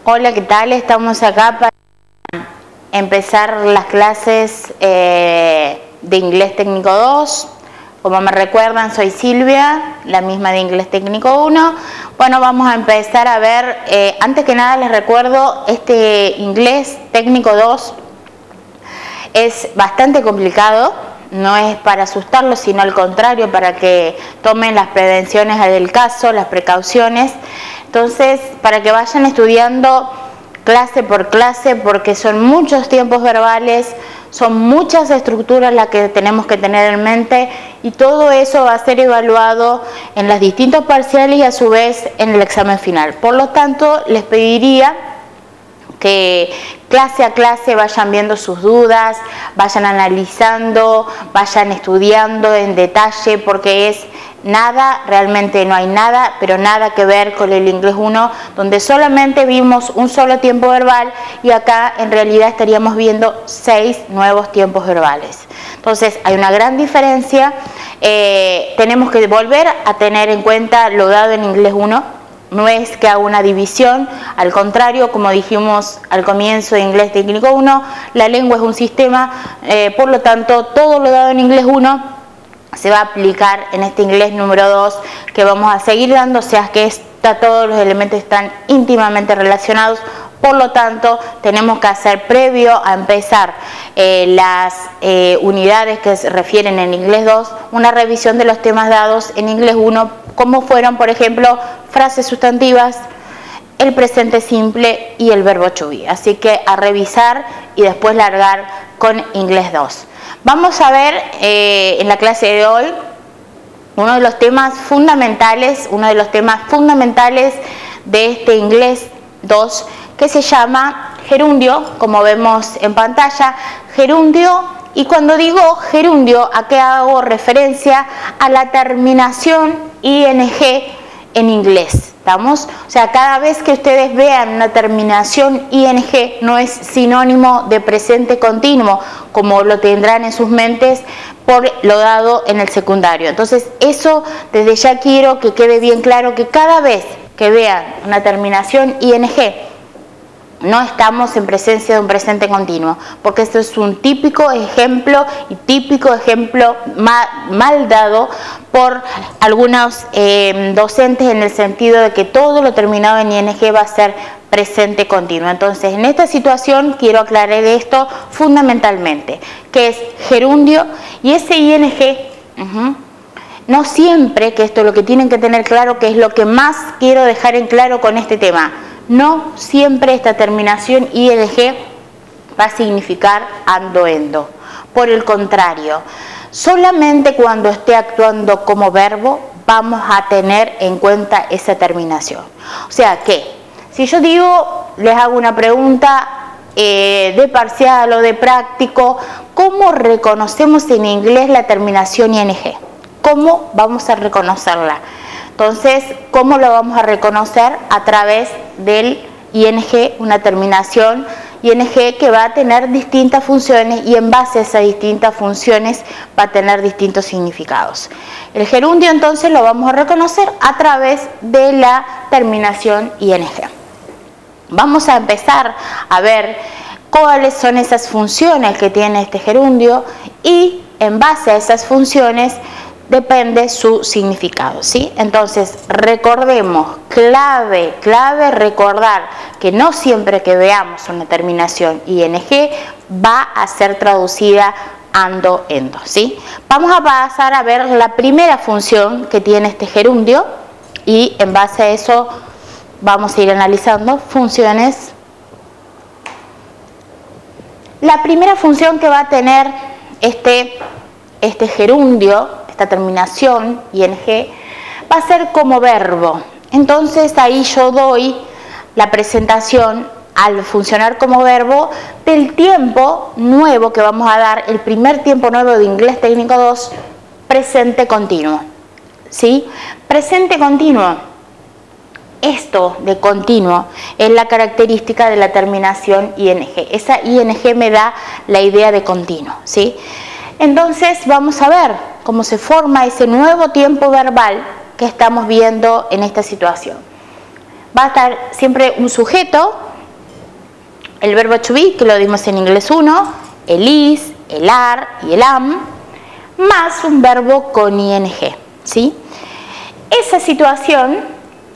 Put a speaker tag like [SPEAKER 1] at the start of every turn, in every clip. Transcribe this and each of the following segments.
[SPEAKER 1] Hola, ¿qué tal? Estamos acá para empezar las clases de Inglés Técnico 2. Como me recuerdan, soy Silvia, la misma de Inglés Técnico 1. Bueno, vamos a empezar a ver, antes que nada les recuerdo, este Inglés Técnico 2 es bastante complicado. No es para asustarlos, sino al contrario, para que tomen las prevenciones del caso, las precauciones. Entonces, para que vayan estudiando clase por clase, porque son muchos tiempos verbales, son muchas estructuras las que tenemos que tener en mente, y todo eso va a ser evaluado en las distintos parciales y a su vez en el examen final. Por lo tanto, les pediría que clase a clase vayan viendo sus dudas, vayan analizando, vayan estudiando en detalle, porque es nada, realmente no hay nada, pero nada que ver con el Inglés 1, donde solamente vimos un solo tiempo verbal y acá en realidad estaríamos viendo 6 nuevos tiempos verbales. Entonces hay una gran diferencia. Tenemos que volver a tener en cuenta lo dado en Inglés 1. No es que haga una división, al contrario, como dijimos al comienzo de Inglés Técnico 1, la lengua es un sistema, por lo tanto, todo lo dado en Inglés 1 se va a aplicar en este Inglés número 2 que vamos a seguir dando, o sea que todos los elementos están íntimamente relacionados. Por lo tanto, tenemos que hacer previo a empezar las unidades que se refieren en Inglés 2, una revisión de los temas dados en Inglés 1, como fueron, por ejemplo, frases sustantivas, el presente simple y el verbo to be. Así que a revisar y después largar con Inglés 2. Vamos a ver en la clase de hoy uno de los temas fundamentales, de este Inglés 2, que se llama gerundio, como vemos en pantalla, gerundio. Y cuando digo gerundio, ¿a qué hago referencia? A la terminación ing en inglés. ¿Estamos? O sea, cada vez que ustedes vean una terminación ing, no es sinónimo de presente continuo, como lo tendrán en sus mentes por lo dado en el secundario. Entonces, eso desde ya quiero que quede bien claro, que cada vez que vean una terminación ing, no estamos en presencia de un presente continuo, porque esto es un típico ejemplo mal dado por algunos docentes, en el sentido de que todo lo terminado en ing va a ser presente continuo. Entonces, en esta situación quiero aclarar esto fundamentalmente, que es gerundio, y ese ing, no siempre, que esto es lo que tienen que tener claro, que es lo que más quiero dejar en claro con este tema, no siempre esta terminación ing va a significar ando, endo. Por el contrario, solamente cuando esté actuando como verbo vamos a tener en cuenta esa terminación. O sea que, si yo digo, les hago una pregunta de parcial o de práctico, ¿cómo reconocemos en inglés la terminación ing? ¿Cómo vamos a reconocerla? Entonces, ¿cómo lo vamos a reconocer? A través del ing, una terminación ing que va a tener distintas funciones, y en base a esas distintas funciones va a tener distintos significados. El gerundio entonces lo vamos a reconocer a través de la terminación ing. Vamos a empezar a ver cuáles son esas funciones que tiene este gerundio, y en base a esas funciones depende su significado, ¿sí? Entonces, recordemos, clave recordar que no siempre que veamos una terminación ing va a ser traducida ando, endo, ¿sí? Vamos a pasar a ver la primera función que tiene este gerundio, y en base a eso vamos a ir analizando funciones. La primera función que va a tener este gerundio, esta terminación ing, va a ser como verbo. Entonces ahí yo doy la presentación, al funcionar como verbo, del tiempo nuevo que vamos a dar, el primer tiempo nuevo de Inglés Técnico 2, presente continuo, ¿sí? Presente continuo. Esto de continuo es la característica de la terminación ing. Esa ing me da la idea de continuo, ¿sí? Entonces vamos a ver cómo se forma ese nuevo tiempo verbal que estamos viendo en esta situación. Va a estar siempre un sujeto, el verbo to be, que lo dimos en inglés 1, el is, el are y el am, más un verbo con ing, ¿sí? Esa situación,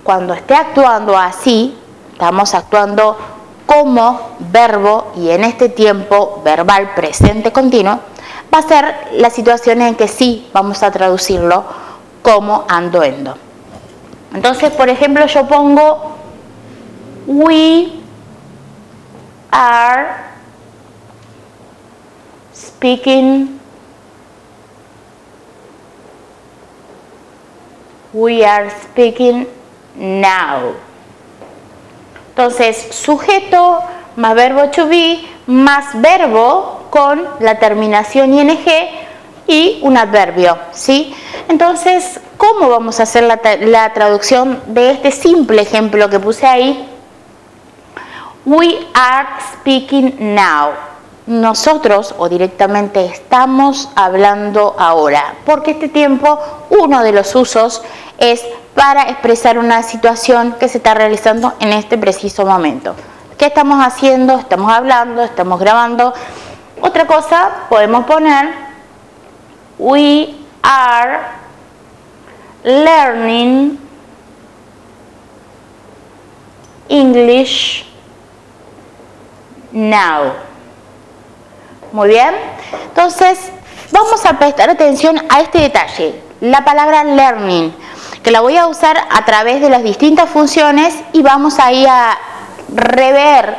[SPEAKER 1] cuando esté actuando así, estamos actuando como verbo y en este tiempo verbal presente continuo, va a ser la situación en que sí vamos a traducirlo como ando endo. Entonces, por ejemplo, yo pongo we are speaking now. Entonces, sujeto más verbo to be más verbo con la terminación ing y un adverbio, ¿sí? Entonces, ¿cómo vamos a hacer la traducción de este simple ejemplo que puse ahí? We are speaking now. Nosotros, o directamente, estamos hablando ahora. Porque este tiempo, uno de los usos es para expresar una situación que se está realizando en este preciso momento. ¿Qué estamos haciendo? Estamos hablando, estamos grabando. Otra cosa, podemos poner we are learning English now. Muy bien. Entonces, vamos a prestar atención a este detalle. La palabra learning, que la voy a usar a través de las distintas funciones y vamos ahí a rever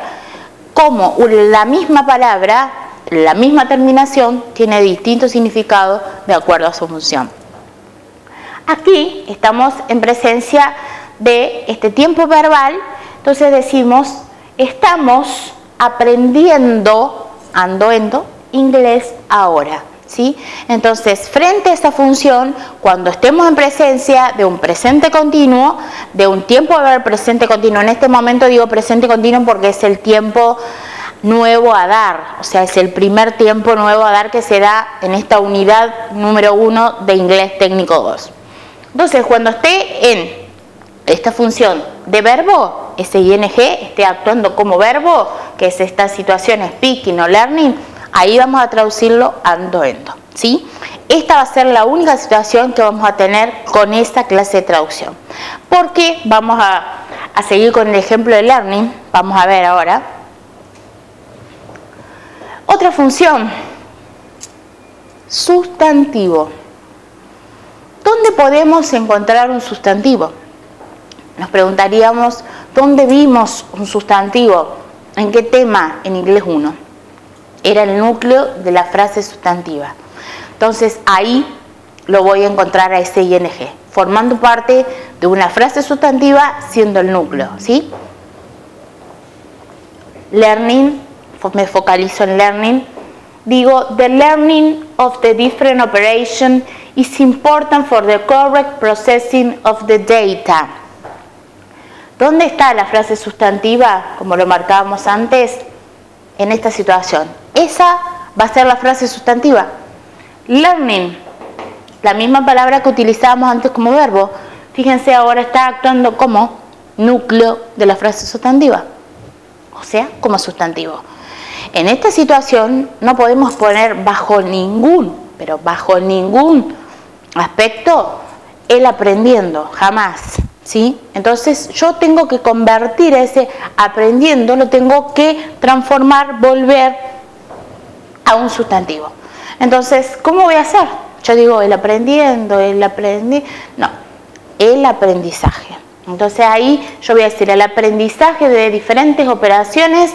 [SPEAKER 1] cómo la misma palabra, la misma terminación, tiene distintos significados de acuerdo a su función. Aquí estamos en presencia de este tiempo verbal, entonces decimos, estamos aprendiendo, ando endo, inglés ahora, ¿sí? Entonces, frente a esta función, cuando estemos en presencia de un presente continuo, de un tiempo verbal presente continuo, en este momento digo presente continuo porque es el tiempo nuevo a dar, o sea, es el primer tiempo nuevo a dar que se da en esta unidad número 1 de inglés técnico 2. Entonces, cuando esté en esta función de verbo, ese ing esté actuando como verbo, que es esta situación speaking o learning, ahí vamos a traducirlo ando endo, ¿sí? Esta va a ser la única situación que vamos a tener con esta clase de traducción. Porque vamos a seguir con el ejemplo de learning, vamos a ver ahora. Otra función, sustantivo. ¿Dónde podemos encontrar un sustantivo? Nos preguntaríamos, ¿dónde vimos un sustantivo? ¿En qué tema? En inglés 1. Era el núcleo de la frase sustantiva. Entonces, ahí lo voy a encontrar a ese ing, formando parte de una frase sustantiva siendo el núcleo, ¿sí? Learning, me focalizo en learning. Digo, the learning of the different operation is important for the correct processing of the data. ¿Dónde está la frase sustantiva, como lo marcábamos antes? En esta situación. Esa va a ser la frase sustantiva. Learning, la misma palabra que utilizábamos antes como verbo, fíjense, ahora está actuando como núcleo de la frase sustantiva, o sea, como sustantivo. En esta situación no podemos poner bajo ningún aspecto el aprendiendo, jamás, ¿sí? Entonces yo tengo que convertir ese aprendiendo, lo tengo que transformar, volver a un sustantivo. Entonces, ¿cómo voy a hacer? Yo digo el aprendiendo, el aprendizaje. Entonces ahí yo voy a decir el aprendizaje de diferentes operaciones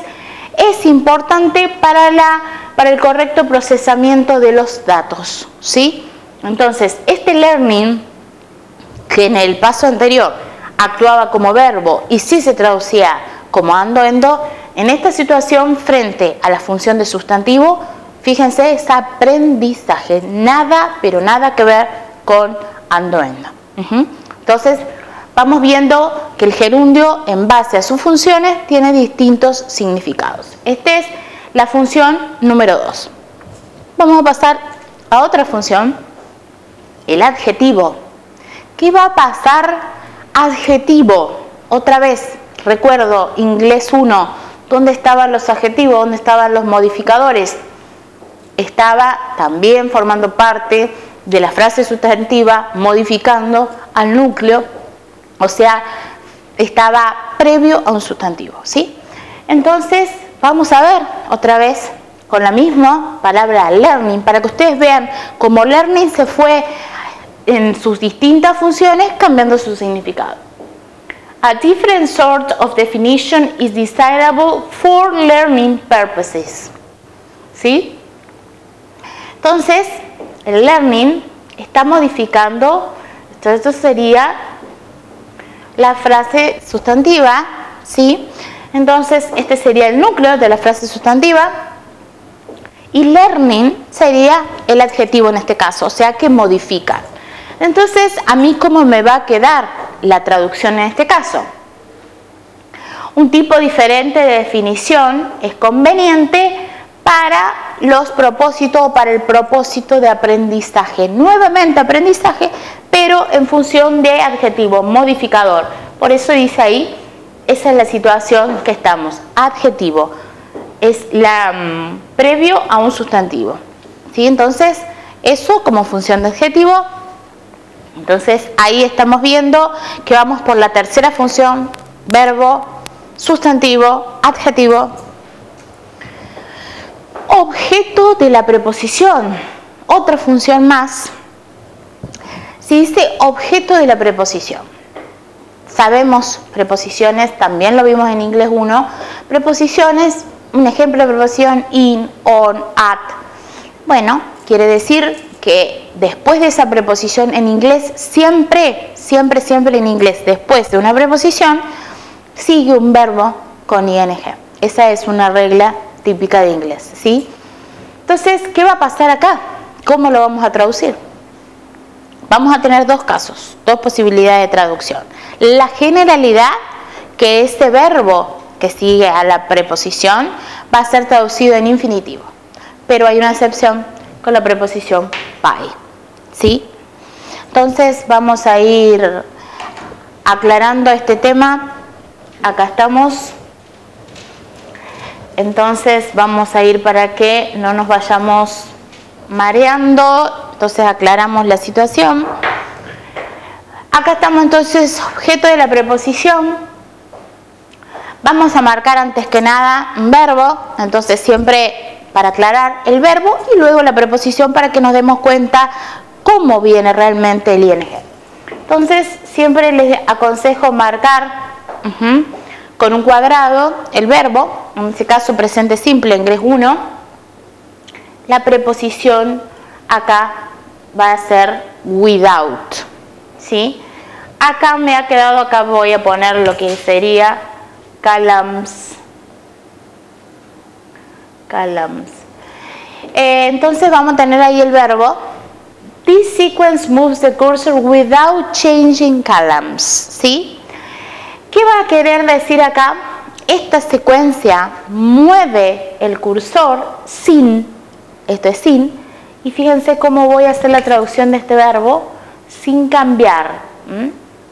[SPEAKER 1] es importante para el correcto procesamiento de los datos, ¿sí? Entonces, este learning, que en el paso anterior actuaba como verbo y sí se traducía como ando endo, en esta situación frente a la función de sustantivo, fíjense, es aprendizaje, nada, pero nada que ver con ando endo. Entonces, vamos viendo que el gerundio, en base a sus funciones, tiene distintos significados. Esta es la función número 2. Vamos a pasar a otra función, el adjetivo. ¿Qué va a pasar? Adjetivo. Otra vez, recuerdo, inglés 1, ¿Dónde estaban los adjetivos? ¿Dónde estaban los modificadores? Estaba también formando parte de la frase sustantiva, modificando al núcleo, o sea, estaba previo a un sustantivo, ¿sí? Entonces, vamos a ver otra vez con la misma palabra learning, para que ustedes vean cómo learning se fue en sus distintas funciones cambiando su significado. A different sort of definition is desirable for learning purposes. ¿Sí? Entonces, el learning está modificando, esto sería la frase sustantiva, ¿sí? Entonces, este sería el núcleo de la frase sustantiva y learning sería el adjetivo en este caso, o sea que modifica. Entonces, ¿a mí cómo me va a quedar la traducción en este caso? Un tipo diferente de definición es conveniente para los propósitos o para el propósito de aprendizaje. Nuevamente aprendizaje, pero en función de adjetivo, modificador. Por eso dice ahí, esa es la situación que estamos. Adjetivo es previo a un sustantivo. ¿Sí? Entonces, eso como función de adjetivo. Entonces, ahí estamos viendo que vamos por la tercera función, verbo, sustantivo, adjetivo. Objeto de la preposición, otra función más. Si dice objeto de la preposición, sabemos preposiciones, también lo vimos en inglés 1, preposiciones, un ejemplo de preposición in, on, at. Bueno, quiere decir que después de esa preposición en inglés, siempre en inglés, después de una preposición, sigue un verbo con ing. Esa es una regla típica de inglés, ¿sí? Entonces, ¿qué va a pasar acá? ¿Cómo lo vamos a traducir? Vamos a tener dos casos, dos posibilidades de traducción. La generalidad, que este verbo que sigue a la preposición va a ser traducido en infinitivo, pero hay una excepción con la preposición by, ¿sí? Entonces, vamos a ir aclarando este tema. Acá estamos. Entonces vamos a ir para que no nos vayamos mareando. Entonces aclaramos la situación. Acá estamos entonces, objeto de la preposición. Vamos a marcar antes que nada un verbo. Entonces siempre para aclarar el verbo y luego la preposición para que nos demos cuenta cómo viene realmente el ing. Entonces siempre les aconsejo marcar con un cuadrado el verbo, en este caso presente simple, inglés 1, la preposición acá va a ser without, ¿sí? Acá me ha quedado, acá voy a poner lo que sería columns. Entonces vamos a tener ahí el verbo. This sequence moves the cursor without changing columns, ¿sí? ¿Qué va a querer decir acá? Esta secuencia mueve el cursor sin, esto es sin, y fíjense cómo voy a hacer la traducción de este verbo sin cambiar.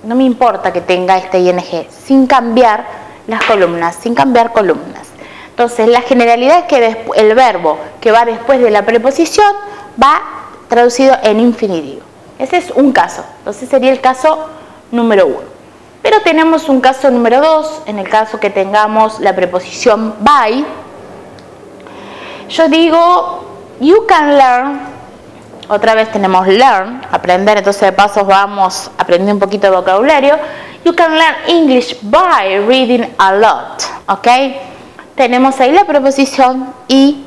[SPEAKER 1] No me importa que tenga este ing, sin cambiar las columnas, sin cambiar columnas. Entonces, la generalidad es que el verbo que va después de la preposición va traducido en infinitivo. Ese es un caso. Entonces, sería el caso número 1. Pero tenemos un caso número 2, en el caso que tengamos la preposición by. Yo digo, you can learn, otra vez tenemos learn, aprender, entonces de paso vamos a aprender un poquito de vocabulario. You can learn English by reading a lot, ¿ok? Tenemos ahí la preposición y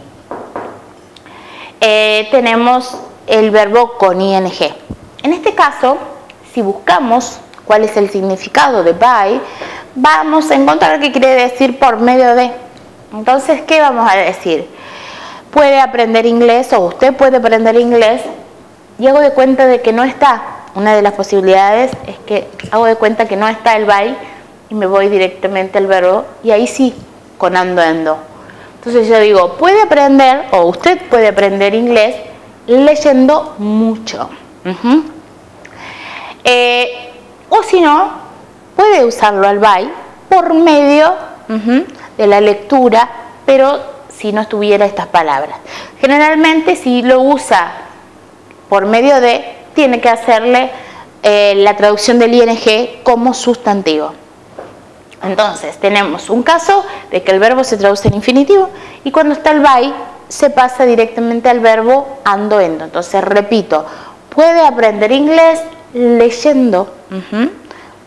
[SPEAKER 1] tenemos el verbo con ing. En este caso, si buscamos cuál es el significado de by, vamos a encontrar qué quiere decir por medio de. Entonces, ¿qué vamos a decir? Puede aprender inglés o usted puede aprender inglés y hago de cuenta de que no está. Una de las posibilidades es que hago de cuenta que no está el by y me voy directamente al verbo y ahí sí, con ando. Entonces yo digo, puede aprender o usted puede aprender inglés leyendo mucho. O si no, puede usarlo al by por medio de la lectura, pero si no estuviera estas palabras. Generalmente si lo usa por medio de, tiene que hacerle la traducción del ing como sustantivo. Entonces tenemos un caso de que el verbo se traduce en infinitivo y cuando está el by se pasa directamente al verbo ando, endo. Entonces repito, puede aprender inglés leyendo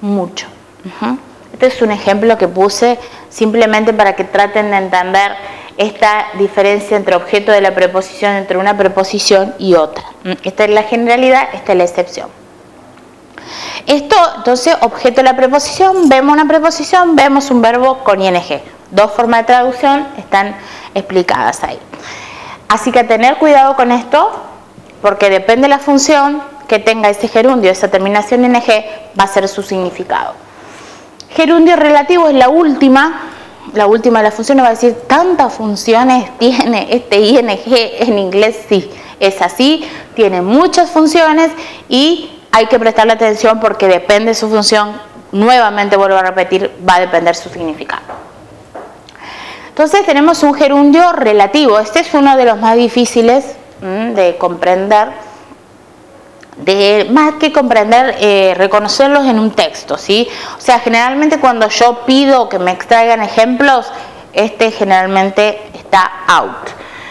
[SPEAKER 1] mucho. Este es un ejemplo que puse simplemente para que traten de entender esta diferencia entre objeto de la preposición, entre una preposición y otra. Esta es la generalidad, esta es la excepción. Esto, entonces, objeto de la preposición, vemos una preposición, vemos un verbo con ing. Dos formas de traducción están explicadas ahí. Así que tener cuidado con esto, porque depende de la función que tenga ese gerundio, esa terminación ing, va a ser su significado. Gerundio relativo es la última de las funciones. Va a decir, ¿tantas funciones tiene este ing en inglés? Sí, es así, tiene muchas funciones y hay que prestarle atención porque depende de su función, nuevamente vuelvo a repetir, va a depender su significado. Entonces tenemos un gerundio relativo. Este es uno de los más difíciles de comprender, más que comprender, reconocerlos en un texto, ¿sí? O sea, generalmente cuando yo pido que me extraigan ejemplos, este generalmente está out.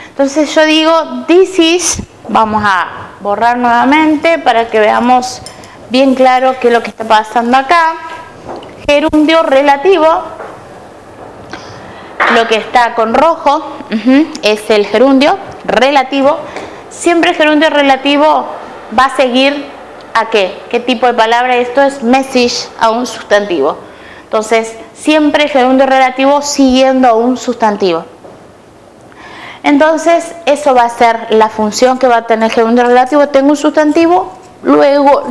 [SPEAKER 1] Entonces yo digo, this is, vamos a borrar nuevamente para que veamos bien claro qué es lo que está pasando acá. Gerundio relativo, lo que está con rojo es el gerundio relativo. Siempre el gerundio relativo va a seguir a ¿qué tipo de palabra? Esto es message, a un sustantivo. Entonces siempre el gerundio relativo siguiendo a un sustantivo. Entonces eso va a ser la función que va a tener el gerundio relativo. Tengo un sustantivo, luego,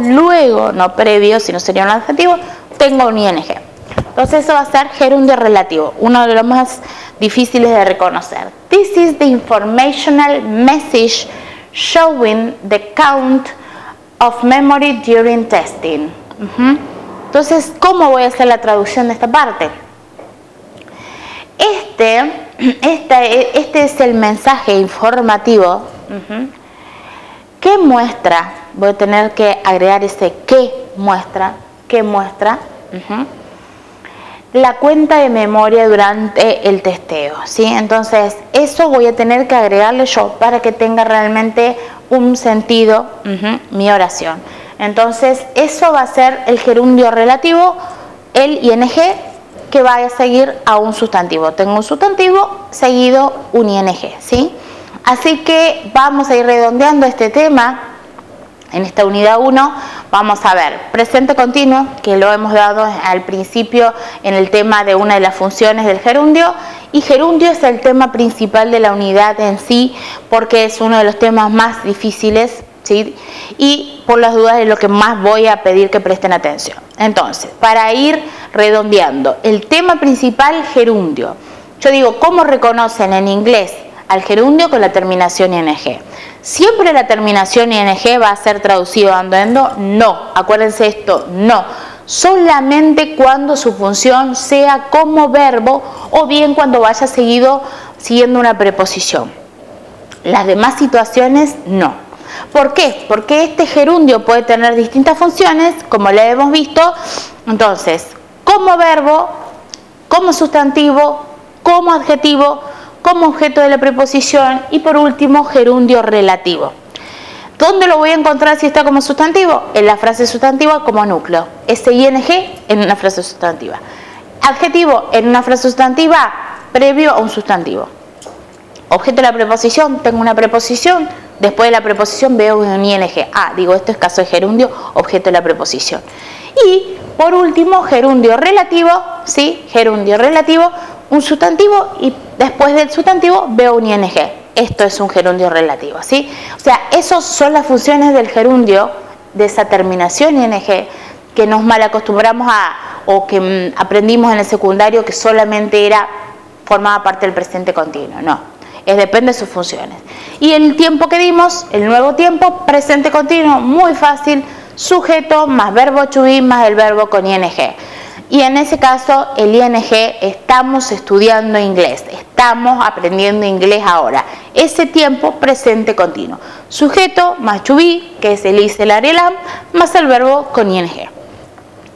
[SPEAKER 1] no previo, sino sería un adjetivo, tengo un ing. Entonces eso va a ser gerundio relativo, uno de los más difíciles de reconocer. This is the informational message showing the count of memory during testing. Entonces, ¿cómo voy a hacer la traducción de esta parte? Este es el mensaje informativo que muestra, voy a tener que agregar ese que muestra la cuenta de memoria durante el testeo, ¿sí? Entonces eso voy a tener que agregarle yo para que tenga realmente un sentido mi oración. Entonces eso va a ser el gerundio relativo, el ing, que va a seguir a un sustantivo. Tengo un sustantivo seguido un ing, ¿sí? Así que vamos a ir redondeando este tema. En esta unidad 1 vamos a ver presente continuo, que lo hemos dado al principio en el tema de una de las funciones del gerundio, y gerundio es el tema principal de la unidad en sí, porque es uno de los temas más difíciles, ¿sí? Y por las dudas es lo que más voy a pedir que presten atención. Entonces, para ir redondeando, el tema principal, gerundio. Yo digo, ¿cómo reconocen en inglés al gerundio? Con la terminación ing. ¿Siempre la terminación ing va a ser traducido ando, endo? No, acuérdense esto, no. Solamente cuando su función sea como verbo o bien cuando vaya siguiendo una preposición. Las demás situaciones no. ¿Por qué? Porque este gerundio puede tener distintas funciones, como le hemos visto. Entonces, como verbo, como sustantivo, como adjetivo, como objeto de la preposición y por último gerundio relativo. ¿Dónde lo voy a encontrar si está como sustantivo? En la frase sustantiva como núcleo. Ese ing en una frase sustantiva. Adjetivo en una frase sustantiva previo a un sustantivo. Objeto de la preposición, tengo una preposición, después de la preposición veo un ing. Digo, esto es caso de gerundio, objeto de la preposición. Y por último, gerundio relativo, ¿sí? Gerundio relativo, un sustantivo y después del sustantivo veo un ing. Esto es un gerundio relativo, ¿sí? O sea, esas son las funciones del gerundio, de esa terminación ing, que nos mal acostumbramos o que aprendimos en el secundario que solamente formaba parte del presente continuo. No, depende de sus funciones. Y el tiempo que dimos, el nuevo tiempo, presente continuo, muy fácil, sujeto más verbo to be más el verbo con ing. y en ese caso el ING, estamos estudiando inglés, estamos aprendiendo inglés ahora. Ese tiempo presente continuo. Sujeto más to be, que es el is, el are, el am, más el verbo con ing.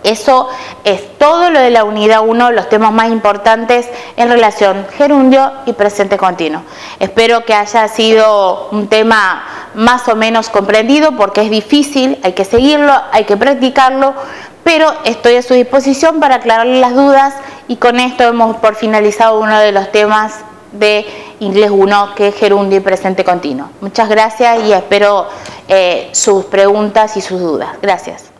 [SPEAKER 1] Eso es todo lo de la unidad 1, los temas más importantes en relación gerundio y presente continuo. Espero que haya sido un tema más o menos comprendido, porque es difícil, hay que seguirlo, hay que practicarlo, pero estoy a su disposición para aclararle las dudas, y con esto hemos por finalizado uno de los temas de Inglés 1, que es gerundio y presente continuo. Muchas gracias y espero sus preguntas y sus dudas. Gracias.